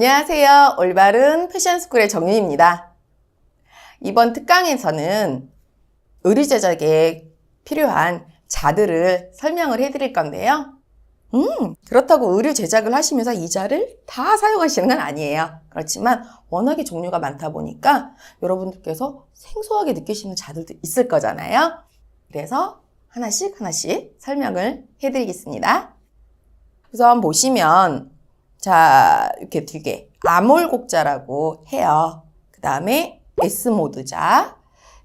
안녕하세요. 올바른 패션스쿨의 정윤입니다. 이번 특강에서는 의류 제작에 필요한 자들을 설명을 해드릴 건데요. 그렇다고 의류 제작을 하시면서 이 자를 다 사용하시는 건 아니에요. 그렇지만 워낙에 종류가 많다 보니까 여러분들께서 생소하게 느끼시는 자들도 있을 거잖아요. 그래서 하나씩 설명을 해드리겠습니다. 우선 보시면 자, 이렇게 두 개. 아몰곡자라고 해요. 그 다음에 S모드자.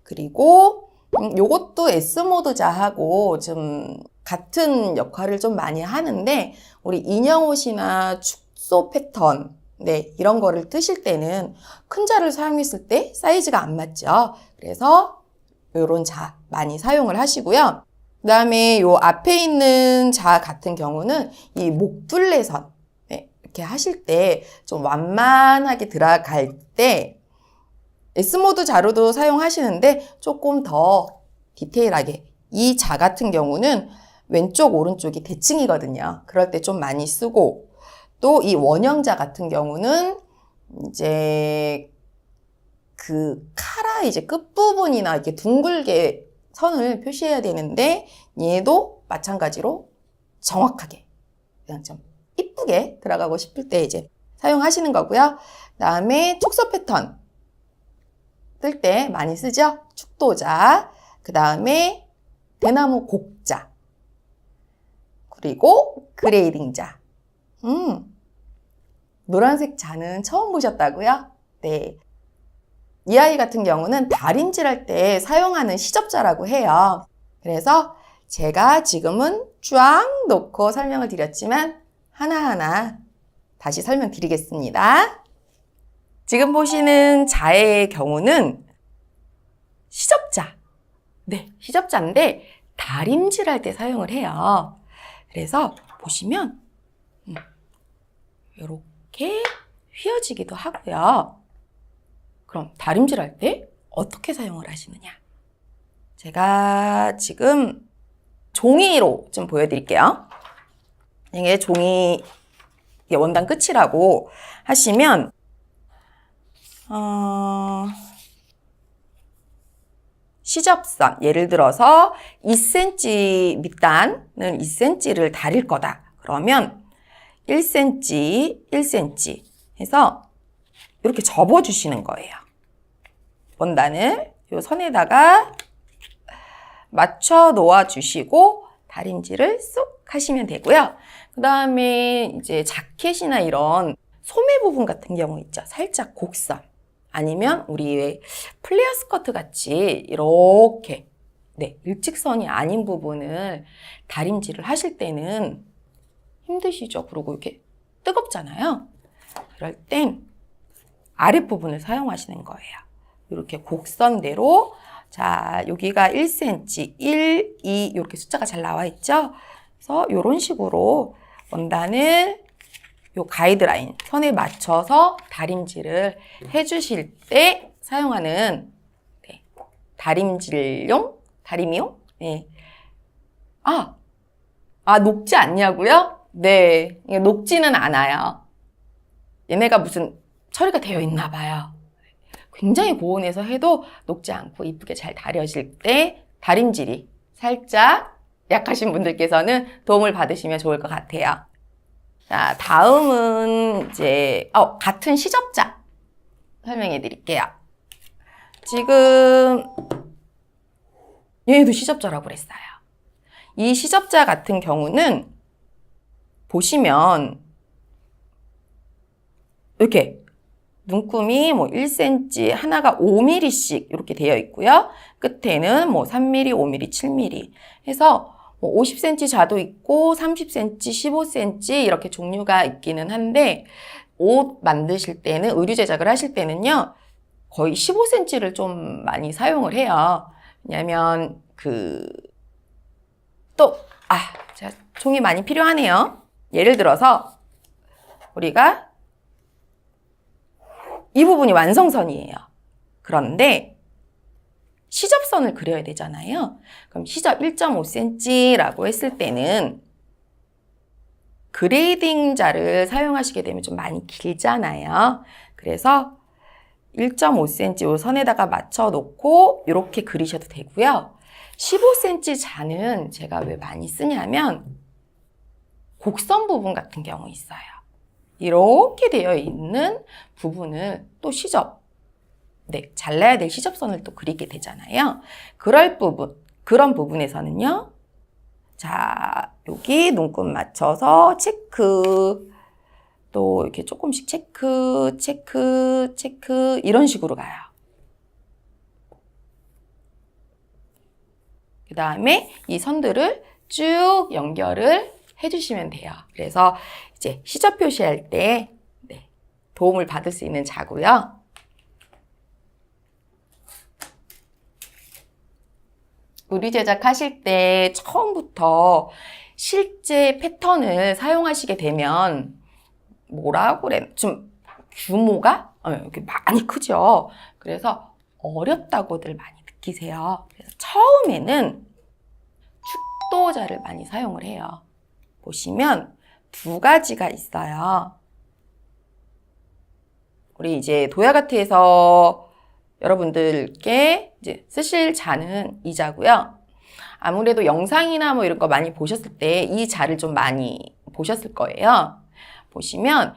그리고 요것도 S모드자하고 좀 같은 역할을 좀 많이 하는데 우리 인형옷이나 축소 패턴 이런 거를 뜨실 때는 큰 자를 사용했을 때 사이즈가 안 맞죠. 그래서 요런 자 많이 사용을 하시고요. 그 다음에 요 앞에 있는 자 같은 경우는 이 목둘레선 이렇게 하실 때 좀 완만하게 들어갈 때 S모드 자로도 사용하시는데 조금 더 디테일하게 이 자 같은 경우는 왼쪽 오른쪽이 대칭이거든요. 그럴 때 좀 많이 쓰고 또 이 원형자 같은 경우는 이제 그 카라 이제 끝부분이나 이렇게 둥글게 선을 표시해야 되는데 얘도 마찬가지로 정확하게 그냥 좀 이쁘게 들어가고 싶을 때 이제 사용하시는 거고요. 그 다음에 축소 패턴 뜰 때 많이 쓰죠. 축도자, 그 다음에 대나무 곡자, 그리고 그레이딩자. 노란색 자는 처음 보셨다고요? 네. 이 아이 같은 경우는 다림질할 때 사용하는 시접자라고 해요. 그래서 제가 지금은 쫙 놓고 설명을 드렸지만 하나하나 다시 설명드리겠습니다. 지금 보시는 자의 경우는 시접자. 네, 시접자인데 다림질할 때 사용을 해요. 그래서 보시면 이렇게 휘어지기도 하고요. 그럼 다림질할 때 어떻게 사용을 하시느냐? 제가 지금 종이로 좀 보여드릴게요. 이게 종이 원단 끝이라고 하시면 시접선 예를 들어서 2cm 밑단은 2cm를 다릴 거다. 그러면 1cm, 1cm 해서 이렇게 접어주시는 거예요. 원단을 이 선에다가 맞춰 놓아주시고 다림질을 쏙 하시면 되고요. 그 다음에 이제 자켓이나 이런 소매 부분 같은 경우 있죠. 살짝 곡선 아니면 우리 왜 플레어 스커트 같이 이렇게 일직선이 아닌 부분을 다림질을 하실 때는 힘드시죠. 그리고 이렇게 뜨겁잖아요. 그럴 땐 아랫부분을 사용하시는 거예요. 이렇게 곡선대로 자, 여기가 1cm, 1, 2 이렇게 숫자가 잘 나와 있죠? 그래서 이런 식으로 원단을 요 가이드라인 선에 맞춰서 다림질을 해주실 때 사용하는 다림질용? 다림이용? 네. 녹지 않냐고요? 네. 녹지는 않아요. 얘네가 무슨 처리가 되어 있나 봐요. 굉장히 고온에서 해도 녹지 않고 이쁘게 잘 다려질 때 다림질이 살짝 약하신 분들께서는 도움을 받으시면 좋을 것 같아요. 자, 다음은 이제 같은 시접자 설명해 드릴게요. 지금 얘도 시접자라고 그랬어요. 이 시접자 같은 경우는 보시면 이렇게 눈금이 1cm, 하나가 5mm씩 이렇게 되어 있고요. 끝에는 3mm, 5mm, 7mm 해서 50cm 자도 있고 30cm, 15cm 이렇게 종류가 있기는 한데 옷 만드실 때는 의류 제작을 하실 때는요. 거의 15cm를 좀 많이 사용을 해요. 왜냐면 제가 종이 많이 필요하네요. 예를 들어서 우리가 이 부분이 완성선이에요. 그런데 시접선을 그려야 되잖아요. 그럼 시접 1.5cm라고 했을 때는 그레이딩 자를 사용하시게 되면 좀 많이 길잖아요. 그래서 1.5cm 요 선에다가 맞춰 놓고 이렇게 그리셔도 되고요. 15cm 자는 제가 왜 많이 쓰냐면 곡선 부분 같은 경우 있어요. 이렇게 되어 있는 부분을 또 잘라야 될 시접선을 또 그리게 되잖아요. 그런 부분에서는요. 자, 여기 눈금 맞춰서 체크, 또 이렇게 조금씩 체크 이런 식으로 가요. 그 다음에 이 선들을 쭉 연결을 해주시면 돼요. 그래서 이제 시접 표시할 때 도움을 받을 수 있는 자고요. 의류 제작하실 때 처음부터 실제 패턴을 사용하시게 되면 좀 규모가 이렇게 많이 크죠. 그래서 어렵다고들 많이 느끼세요. 그래서 처음에는 축도자를 많이 사용을 해요. 보시면 두 가지가 있어요. 우리 이제 도야가트에서 여러분들께 이제 쓰실 자는 이 자고요. 아무래도 영상이나 뭐 이런 거 많이 보셨을 때 이 자를 좀 많이 보셨을 거예요. 보시면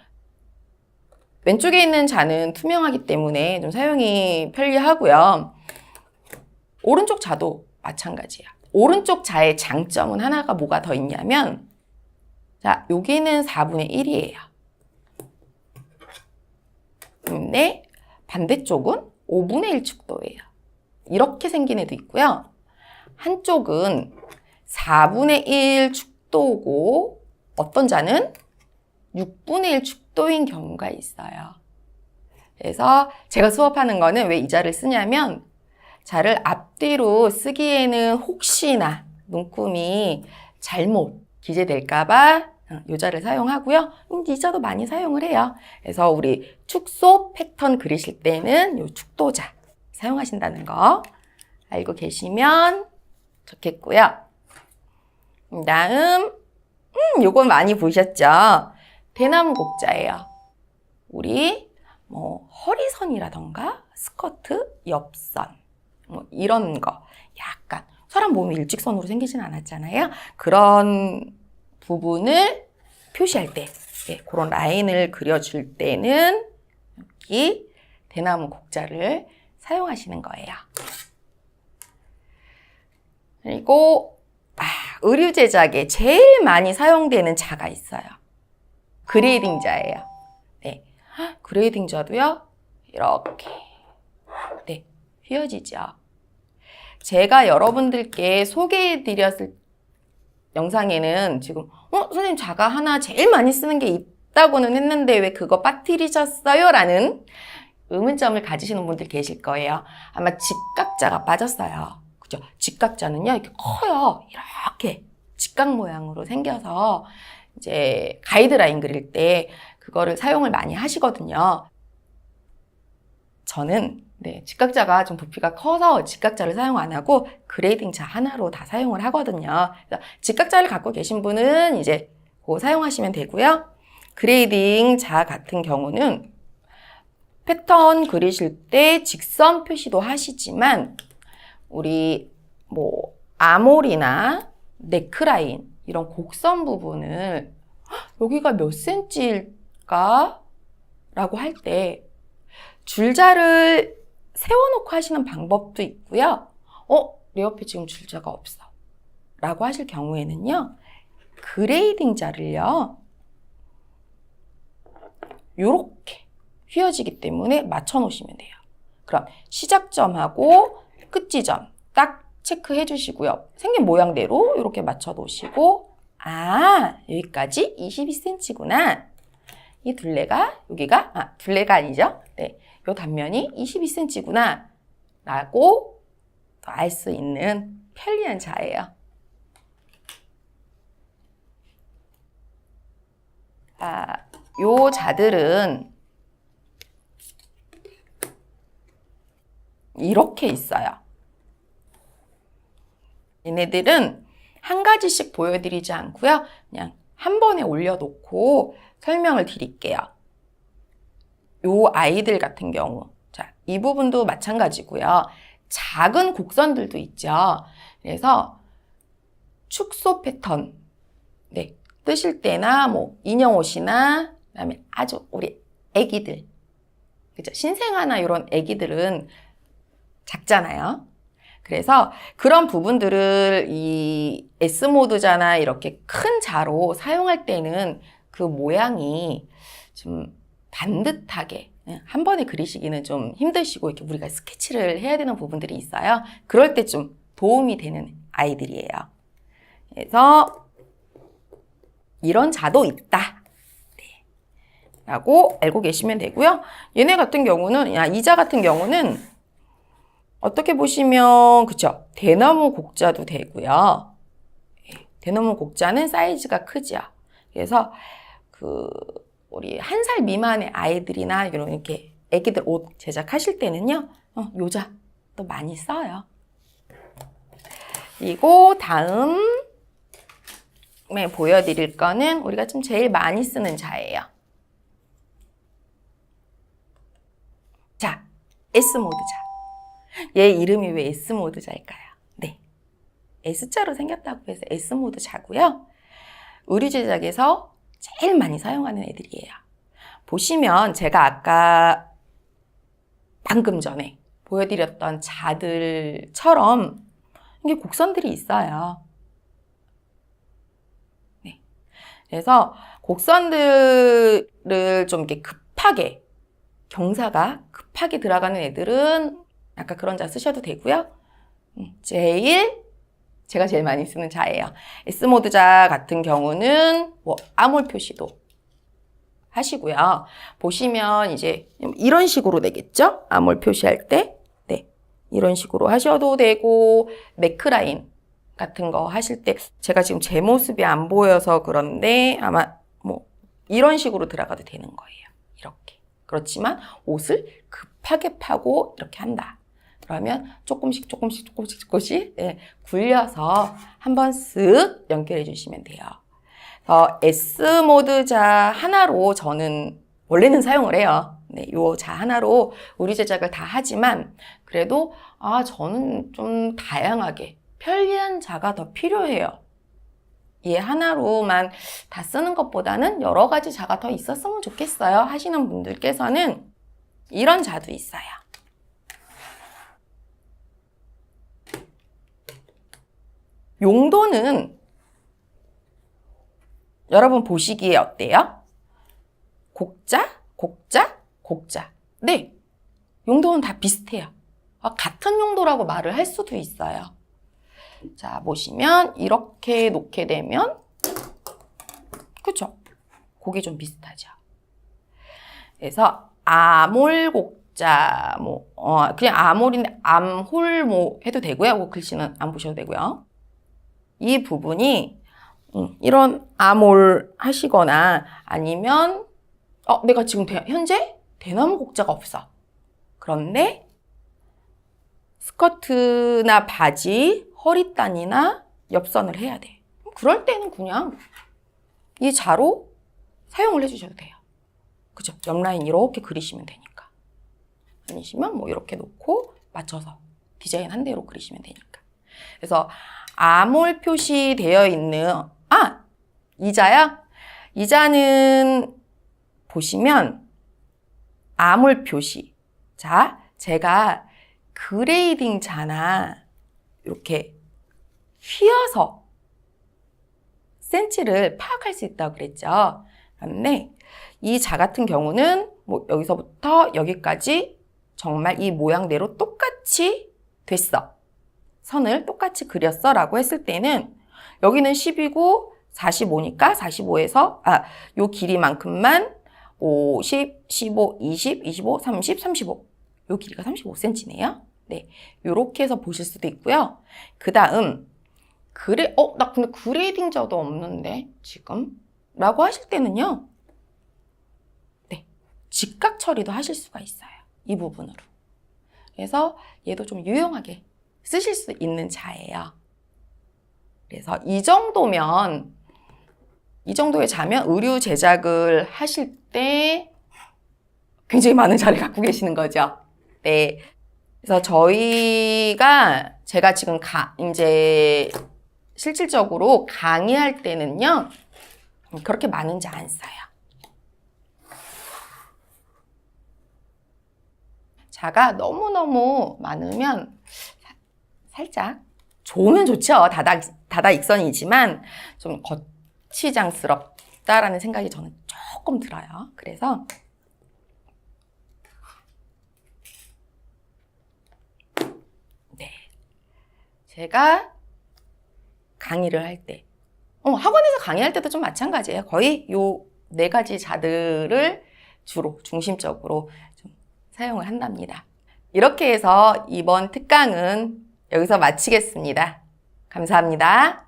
왼쪽에 있는 자는 투명하기 때문에 좀 사용이 편리하고요. 오른쪽 자도 마찬가지예요. 오른쪽 자의 장점은 하나가 뭐가 더 있냐면 자, 여기는 4분의 1이에요. 근데 반대쪽은 5분의 1 축도예요. 이렇게 생긴 애도 있고요. 한쪽은 4분의 1 축도고 어떤 자는 6분의 1 축도인 경우가 있어요. 그래서 제가 수업하는 거는 왜 이 자를 쓰냐면 자를 앞뒤로 쓰기에는 혹시나 눈금이 잘못 기재될까봐 이 자를 사용하고요. 이 자도 많이 사용을 해요. 그래서 우리 축소 패턴 그리실 때는 이 축도자 사용하신다는 거 알고 계시면 좋겠고요. 다음 요건 많이 보셨죠? 대나무 곡자예요. 우리 허리선이라던가 스커트, 옆선 이런 거 약간 사람 몸이 일직선으로 생기진 않았잖아요. 그런 부분을 표시할 때 그런 라인을 그려줄 때는 여기 대나무 곡자를 사용하시는 거예요. 그리고 의류 제작에 제일 많이 사용되는 자가 있어요. 그레이딩 자예요. 네, 그레이딩 자도요. 이렇게 휘어지죠. 제가 여러분들께 소개해드렸을 영상에는 지금 선생님 자가 하나 제일 많이 쓰는 게 있다고는 했는데 왜 그거 빠뜨리셨어요? 라는 의문점을 가지시는 분들 계실 거예요. 아마 직각자가 빠졌어요. 그죠? 직각자는요, 이렇게 커요. 이렇게 직각 모양으로 생겨서 이제 가이드라인 그릴 때 그거를 사용을 많이 하시거든요. 저는 직각자가 좀 부피가 커서 직각자를 사용 안 하고 그레이딩 자 하나로 다 사용을 하거든요. 그래서 직각자를 갖고 계신 분은 이제 그거 사용하시면 되고요. 그레이딩 자 같은 경우는 패턴 그리실 때 직선 표시도 하시지만 우리 아몰이나 네크라인 이런 곡선 부분을 여기가 몇 센치일까? 라고 할 때 줄자를 세워놓고 하시는 방법도 있고요. 내 옆에 지금 줄자가 없어. 라고 하실 경우에는요. 그레이딩 자를요. 요렇게 휘어지기 때문에 맞춰 놓으시면 돼요. 그럼 시작점하고 끝지점 딱 체크해 주시고요. 생긴 모양대로 이렇게 맞춰 놓으시고 여기까지 22cm구나. 이 둘레가 여기가 둘레가 아니죠. 요 단면이 22cm구나 라고 알 수 있는 편리한 자예요. 요 자들은 이렇게 있어요. 얘네들은 한 가지씩 보여드리지 않고요. 그냥 한 번에 올려놓고 설명을 드릴게요. 요 아이들 같은 경우, 자, 이 부분도 마찬가지고요. 작은 곡선들도 있죠. 그래서 축소 패턴, 네, 뜨실 때나 뭐 인형 옷이나 그다음에 아주 우리 애기들, 그죠? 신생아나 이런 애기들은 작잖아요. 그래서 그런 부분들을 이 S모드자나 이렇게 큰 자로 사용할 때는 그 모양이 좀 반듯하게 한 번에 그리시기는 좀 힘드시고 이렇게 우리가 스케치를 해야 되는 부분들이 있어요. 그럴 때 좀 도움이 되는 아이들이에요. 그래서 이런 자도 있다. 네. 라고 알고 계시면 되고요. 얘네 같은 경우는, 이 자 같은 경우는 어떻게 보시면, 그쵸? 대나무 곡자도 되고요. 대나무 곡자는 사이즈가 크죠. 그래서 우리 1살 미만의 아이들이나 이렇게 애기들 옷 제작하실 때는요, 요자 또 많이 써요. 그리고 다음에 보여드릴 거는 우리가 좀 제일 많이 쓰는 자예요. 자, S모드 자. 얘 이름이 왜 S모드 자일까요? 네. S자로 생겼다고 해서 S모드 자고요. 의류 제작에서 제일 많이 사용하는 애들이에요. 보시면 제가 아까 방금 전에 보여드렸던 자들처럼 이게 곡선들이 있어요. 네. 그래서 곡선들을 좀 이렇게 급하게, 경사가 급하게 들어가는 애들은 아까 그런 자 쓰셔도 되고요. 제가 제일 많이 쓰는 자예요. S모드 자 같은 경우는 뭐 아몰 표시도 하시고요. 보시면 이제 이런 식으로 되겠죠? 아몰 표시할 때. 네. 이런 식으로 하셔도 되고, 매크라인 같은 거 하실 때, 제가 지금 제 모습이 안 보여서 그런데 아마 뭐 이런 식으로 들어가도 되는 거예요. 이렇게. 그렇지만 옷을 급하게 파고 이렇게 한다. 그러면 조금씩 네, 굴려서 한번 쓱 연결해 주시면 돼요. S모드 자 하나로 저는 원래는 사용을 해요. 네, 요 자 하나로 의류 제작을 다 하지만 그래도 저는 좀 다양하게 편리한 자가 더 필요해요. 얘 하나로만 다 쓰는 것보다는 여러 가지 자가 더 있었으면 좋겠어요 하시는 분들께서는 이런 자도 있어요. 용도는 여러분 보시기에 어때요? 곡자, 곡자, 곡자. 네, 용도는 다 비슷해요. 같은 용도라고 말을 할 수도 있어요. 자, 보시면 이렇게 놓게 되면 그쵸? 곡이 좀 비슷하죠. 그래서 아몰 곡자, 그냥 아몰인데 암홀 해도 되고요. 글씨는 안 보셔도 되고요. 이 부분이 이런 아몰 하시거나 아니면 내가 지금 현재 대나무 곡자가 없어. 그런데 스커트나 바지, 허리단이나 옆선을 해야 돼. 그럴 때는 그냥 이 자로 사용을 해주셔도 돼요. 그죠? 옆라인 이렇게 그리시면 되니까. 아니시면 뭐 이렇게 놓고 맞춰서 디자인 한 대로 그리시면 되니까. 그래서 아몰 표시되어 있는 이 자야? 이 자는 보시면 아몰 표시. 자, 제가 그레이딩 자나 이렇게 휘어서 센치를 파악할 수 있다고 그랬죠. 그런데 이 자 같은 경우는 뭐 여기서부터 여기까지 정말 이 모양대로 똑같이 됐어. 선을 똑같이 그렸어 라고 했을 때는 여기는 10이고 45니까 45에서 요 길이만큼만 50, 15, 20, 25, 30, 35 요 길이가 35cm네요. 네, 요렇게 해서 보실 수도 있고요. 그 다음 나 근데 그레이딩 자도 없는데 지금? 라고 하실 때는요. 네, 직각 처리도 하실 수가 있어요. 이 부분으로. 그래서 얘도 좀 유용하게 쓰실 수 있는 자예요. 그래서 이 정도면 이 정도의 자면 의류 제작을 하실 때 굉장히 많은 자를 갖고 계시는 거죠. 네. 그래서 제가 지금 이제 실질적으로 강의할 때는요, 그렇게 많은 자 안 써요. 자가 너무너무 많으면 살짝, 좋으면 좋죠. 다다익선이지만 좀 거치장스럽다라는 생각이 저는 조금 들어요. 그래서 네, 제가 강의를 할 때, 학원에서 강의할 때도 좀 마찬가지예요. 거의 요 4가지 자들을 주로 중심적으로 좀 사용을 한답니다. 이렇게 해서 이번 특강은 여기서 마치겠습니다. 감사합니다.